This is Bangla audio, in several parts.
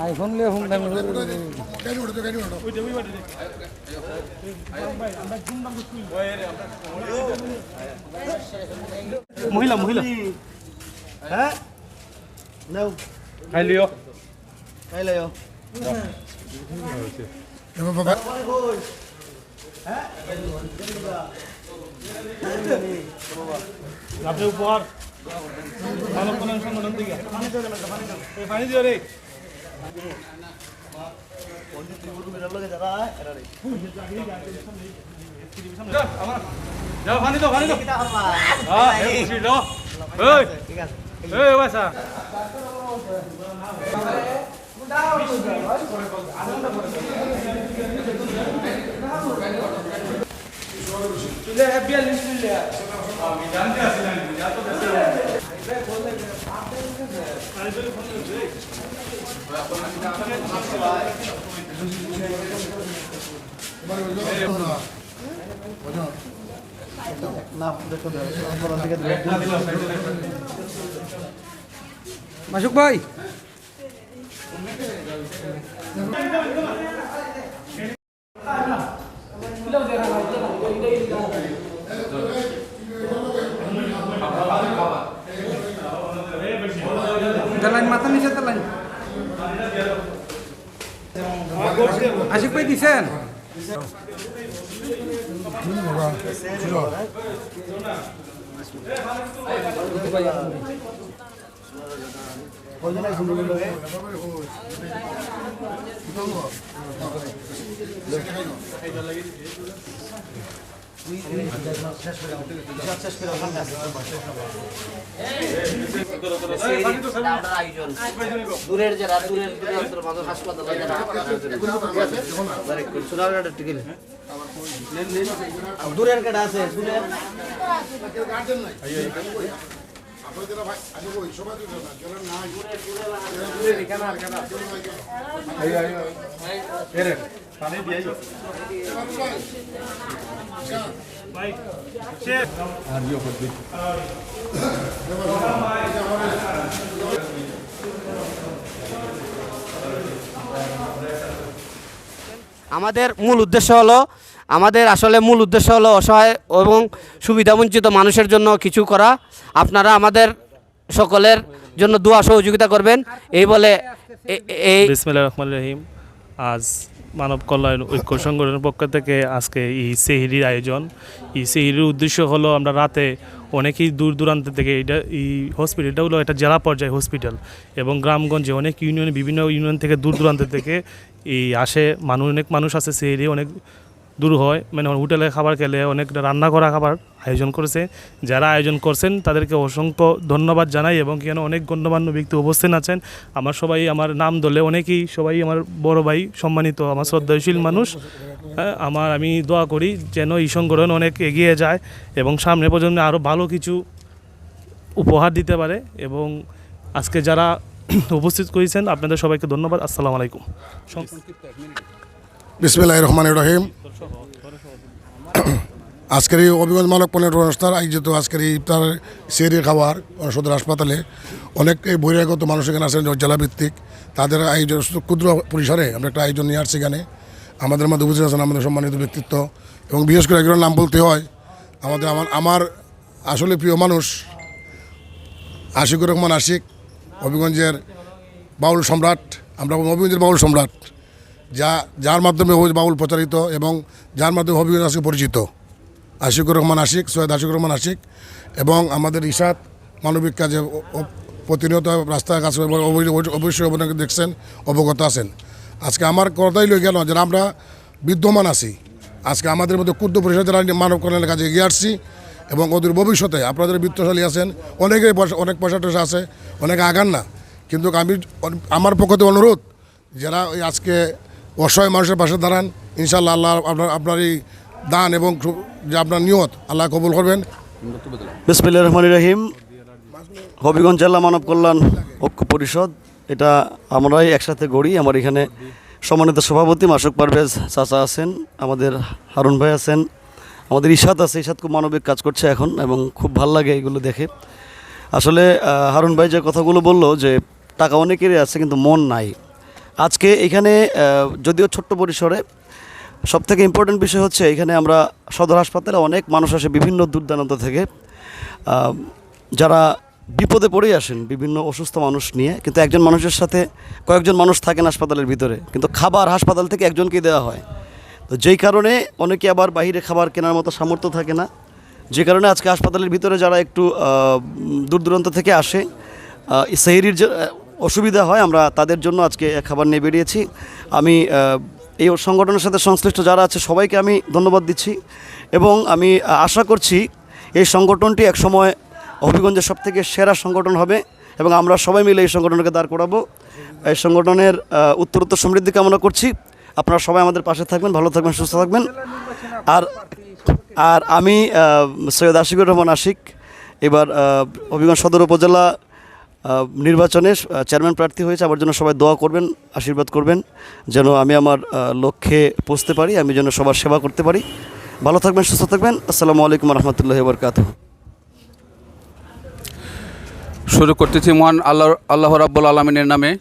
আইফোন লিয়ে ফোন দামি মহিলা মহিলা হ্যাঁ নাও খাই লিও খাই লিও বাবা আপনি উপহার মানব কল্যাণ সংগঠন থেকে পানি দিও রে যাও পানি দাও হ্যাঁ খুশি লো ঠিক আছে এই বাসা চলে হ্যাপি লিস্ট মিলে আমি জানতে আসলাম যা তো দেশে মাসুক ভাই লাইন মাথা নিচে লাইন আশিক ভাই দিছেন দূরের যারা দূরের হাসপাতাল দূরের কাটা আছে দূরের আমাদের মূল উদ্দেশ্য হলো অসহায় এবং সুবিধাবঞ্চিত মানুষের জন্য কিছু করা। আপনারা আমাদের সকলের জন্য দোয়া সহযোগিতা করবেন এই বলে বিসমিল্লাহির রহমানির রহিম। আজ মানব কল্যাণ ঐক্য সংগঠনের পক্ষ থেকে আজকে এই সেহরির আয়োজন। এই সেহরির উদ্দেশ্য হলো আমরা রাতে অনেকেই দূর দূরান্ত থেকে এই হসপিটালটা হলো একটা জেলা পর্যায়ে হসপিটাল এবং গ্রামগঞ্জে অনেক বিভিন্ন ইউনিয়ন থেকে দূর দূরান্ত থেকে আসে অনেক মানুষ আছে সেহরি অনেক দূর হয় মানে হোটেলে খাবার খেলে অনেক রান্না করা খাবার আয়োজন করেছে। যারা আয়োজন করছেন তাদেরকে অসংখ্য ধন্যবাদ জানাই এবং কেন অনেক গণ্যমান্য ব্যক্তি উপস্থিত আছেন। আমার নাম দলে অনেকেই সবাই আমার বড় ভাই সম্মানিত আমার শ্রদ্ধাশীল মানুষ। আমি দোয়া করি যেন এই সংগঠন অনেক এগিয়ে যায় এবং সামনে পর্যন্ত আরও ভালো কিছু উপহার দিতে পারে। এবং আজকে যারা উপস্থিত করেছেন আপনাদের সবাইকে ধন্যবাদ। আসসালামু আলাইকুম। বিসমিল্লাহির রহমানির রহিম। আজকের এই অভিগঞ্জ মানব কল্যাণ অনুষ্ঠান আয়োজিত আজকের এই ইফতার সেহরি খাবার সদর হাসপাতালে অনেক বহিরাগত মানুষ এখানে আছেন জেলাভিত্তিক, তাদের আয়োজন ক্ষুদ্র পরিসরে আমরা একটা আয়োজন নিয়ে আসছি। এখানে আমাদের মধ্যে উপস্থিত আছেন আমাদের সম্মানিত ব্যক্তিত্ব এবং বিশেষ করে একজনের নাম বলতে হয় আমার আসলে প্রিয় মানুষ আশিকুর রহমান আশিক, হবিগঞ্জের বাউল সম্রাট। আমরা হবিগঞ্জের বাউল সম্রাট, যার মাধ্যমে বাউল প্রচারিত এবং যার মাধ্যমে হবিগঞ্জ আজকে পরিচিত। আশিকুর রহমান আশিক, সৈয়দ আশিকুর রহমান আশিক এবং আমাদের ইশাত মানবিক কাজে প্রতিনিয়ত রাস্তায় কাজ অবশ্যই অবদান দেখছেন, অবগত আছেন। আজকে আমার কথাই লই গেল যারা আমরা বিদ্যমান আছি, আজকে আমাদের মধ্যে ক্ষুদ্র পরিষদ যারা মানব কল্যাণের কাজে এগিয়ে আসছি এবং ওদের ভবিষ্যতে আপনাদের বিত্তশালী আছেন, অনেক পয়সা টয়সা আছে, অনেকে আগান না, কিন্তু আমি আমার পক্ষে অনুরোধ যারা ওই আজকে অসহায় মানুষের পাশে দাঁড়ান, ইনশাআল্লাহ আল্লাহ আপনার এই দান এবং যে আপনার নিয়ত আল্লাহ কবুল করবেন। বিসমিল্লাহির রহমানির রহিম। হবিগঞ্জ জেলা মানব কল্যাণ ঐক্য পরিষদ, এটা আমরাই একসাথে গড়ি। আমার এখানে সম্মানিত সভাপতি মাসুক পারভেজ চাচা আছেন, আমাদের হারুন ভাই আছেন, আমাদের ইশাত আছে। ইশাত খুব মানবিক কাজ করছে এখন এবং খুব ভাল লাগে এগুলো দেখে। আসলে হারুন ভাই যে কথাগুলো বললো যে টাকা অনেকেরই আছে কিন্তু মন নাই। আজকে এখানে যদিও ছোট্ট পরিসরে সবথেকে ইম্পর্টেন্ট বিষয় হচ্ছে এখানে আমরা সদর হাসপাতালে অনেক মানুষ আসে বিভিন্ন দূরদূরান্ত থেকে, যারা বিপদে পড়েই আসেন বিভিন্ন অসুস্থ মানুষ নিয়ে, কিন্তু একজন মানুষের সাথে কয়েকজন মানুষ থাকেন হাসপাতালের ভিতরে, কিন্তু খাবার হাসপাতাল থেকে একজনকেই দেওয়া হয়। তো যেই কারণে অনেকে আবার বাইরে খাবার কেনার মতো সামর্থ্য থাকে না, যে কারণে আজকে হাসপাতালের ভিতরে যারা একটু দূর দূরান্ত থেকে আসে, সেহরির যে অসুবিধা হয়, আমরা তাদের জন্য আজকে খাবার নিয়ে বেরিয়েছি। আমি এই সংগঠনের সাথে সংশ্লিষ্ট যারা আছে সবাইকে আমি ধন্যবাদ দিচ্ছি এবং আমি আশা করছি এই সংগঠনটি একসময় হবিগঞ্জের সবথেকে সেরা সংগঠন হবে এবং আমরা সবাই মিলে এই সংগঠনকে দাঁড় করাবো। এই সংগঠনের উত্তরোত্তর সমৃদ্ধি কামনা করছি। আপনারা সবাই আমাদের পাশে থাকবেন, ভালো থাকবেন, সুস্থ থাকবেন। আর আমি সৈয়দ আশিকুর রহমান আশিক এবার হবিগঞ্জ সদর উপজেলা নির্বাচনে চেয়ারম্যান প্রার্থী হয়েছে। আমার জন্য সবাই দোয়া করবেন, আশীর্বাদ করবেন যেন আমি আমার লক্ষ্যে পৌঁছতে পারি, আমি যেন সবার সেবা করতে পারি। ভালো থাকবেন, সুস্থ থাকবেন। আসসালামু আলাইকুম রহমতুল্লাহি ওয়া বারাকাতুহু। শুরু করতেছি মহান আল্লাহ রাব্বুল আলামিনের নামে।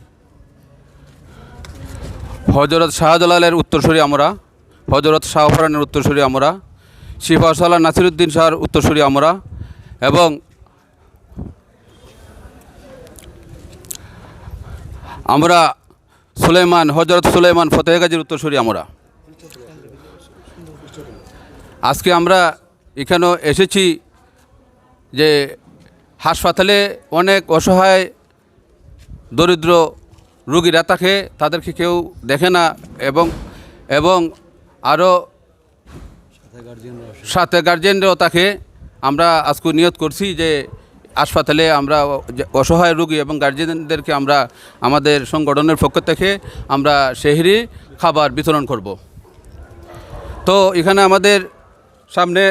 হযরত শাহজালালের উত্তরসূরি আমরা, হযরত শাহফরানের উত্তরসূরি আমরা, শিফাউসাল্লাহ নাসিরুদ্দিন শাহর উত্তরসূরি আমরা এবং আমরা হযরত সুলাইমান ফতেহ গাজীর উত্তরসূরি আমরা। আজকে আমরা এখানে এসেছি যে হাসপাতালে অনেক অসহায় দরিদ্র রোগীরা থাকে, তাদেরকে কেউ দেখে না এবং আরও সাথে গার্জিয়ানরাও থাকে। আমরা আজকে নিয়ত করছি যে হাসপাতালে আমরা অসহায় রোগী এবং গার্জিয়ানদেরকে আমরা আমাদের সংগঠনের পক্ষ থেকে আমরা সেহরি খাবার বিতরণ করব। তো এখানে আমাদের সামনে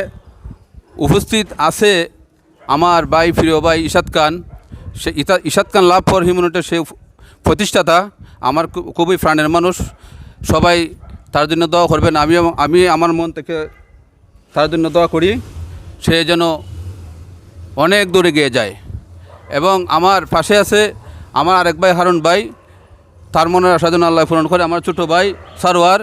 উপস্থিত আছে আমার ভাই, প্রিয় ভাই ইশাদ খান। সে ইশাদ খান লাভ ফর হিউম্যানিটির সে প্রতিষ্ঠাতা, আমার খুবই প্রাণের মানুষ। সবাই তার জন্য দোয়া করবেন। আমি আমার মন থেকে তার জন্য দোয়া করি, সে যেন অনেক দূরে গিয়ে যায়। এবং আমার পাশে আছে আমার আরেক ভাই হারুন ভাই, তার মনের আশা যেন আল্লাহ পূরণ করে। আমার ছোটো ভাই সারোয়ার,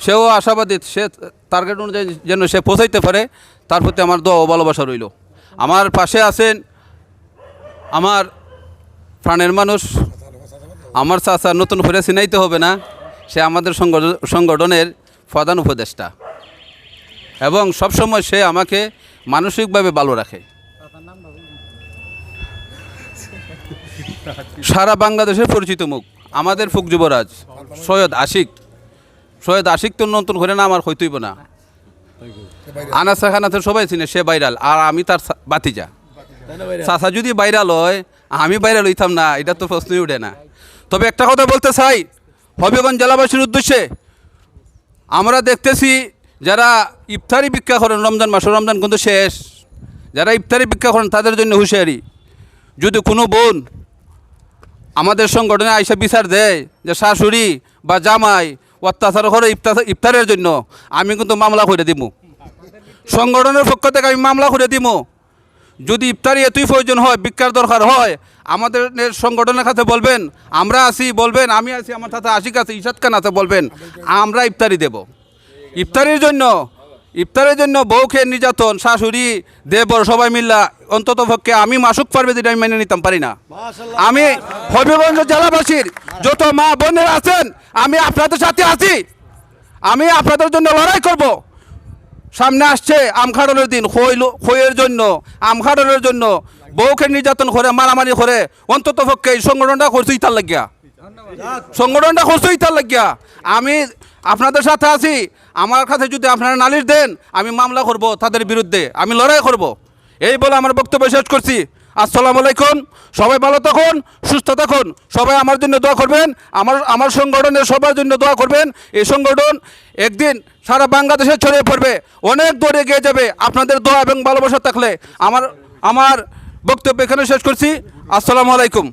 সেও আশাবাদী, সে টার্গেট অনুযায়ী যেন সে পৌঁছাইতে পারে, তার প্রতি আমার দোয়া ও ভালোবাসা রইল। আমার পাশে আছেন আমার প্রাণের মানুষ, আমার চাচা, নতুন করে চিনাইতে হবে না, সে আমাদের সংগঠনের প্রধান উপদেষ্টা এবং সবসময় সে আমাকে মানসিকভাবে ভালো রাখে। সারা বাংলাদেশের পরিচিত মুখ আমাদের ফুক যুবরাজ সৈয়দ আশিক তো নতুন করে না আমার হইতেইব না। আনাসা খানাতে সবাই চিনে, সে ভাইরাল আর আমি তার বাতিজা। চাচা যদি ভাইরাল হয় আমি ভাইরাল হইতাম না, এটা তো প্রশ্নই উঠে না। তবে একটা কথা বলতে চাই হবিগঞ্জ জেলাবাসীর উদ্দেশ্যে, আমরা দেখতেছি যারা ইফতারি ভিক্ষা করেন রমজান মাসে, রমজান কিন্তু শেষ, যারা ইফতারি ভিক্ষা করেন তাদের জন্য হুঁশিয়ারি। যদি কোনো বোন আমাদের সংগঠনে আইসা বিচার দেয় যে শাশুড়ি বা জামাই অত্যাচার করে ইফতারের জন্য, আমি কিন্তু মামলা করে দিব। সংগঠনের পক্ষ থেকে আমি মামলা করে দিব। যদি ইফতারি এতই প্রয়োজন হয়, ভিক্ষার দরকার হয়, আমাদের সংগঠনের কাছে বলবেন, আমরা আছি, বলবেন আমি আছি, আমার সাথে আশিক আছে, ইশাদ খান আছে, বলবেন আমরা ইফতারি দেব। ইফতারের জন্য বউকে নির্যাতন, শাশুড়ি দেবর সবাই মিল্লা, অন্তত পক্ষে আমি মাসুক পারবে যেটা আমি মেনে নিতাম পারি না। আমি হবিগঞ্জ জেলাবাসীর যত মা বোনের আছেন, আমি আপনাদের সাথে আছি, আমি আপনাদের জন্য লড়াই করব। সামনে আসছে আমখাড়নের দিন, খইয়ের জন্য, আমখাড়নের জন্য বউকে নির্যাতন করে, মারামারি করে, অন্তত পক্ষে এই সংগঠনটা করছেই তার লাগিয়া আমি আপনাদের সাথে আছি। আমার কাছে যদি আপনারা নালিশ দেন, আমি মামলা করব তাদের বিরুদ্ধে, আমি লড়াই করব। এই বলে আমার বক্তব্য শেষ করছি। আসসালামু আলাইকুম। সবাই ভালো থাকুন, সুস্থ থাকুন। সবাই আমার জন্য দোয়া করবেন, আমার সংগঠনের সবার জন্য দোয়া করবেন। এই সংগঠন একদিন সারা বাংলাদেশে ছড়িয়ে পড়বে, অনেক দূরে এগিয়ে যাবে। আপনাদের দোয়া এবং ভালোবাসা থাকলে আমার বক্তব্য এখানে শেষ করছি। আসসালামু আলাইকুম।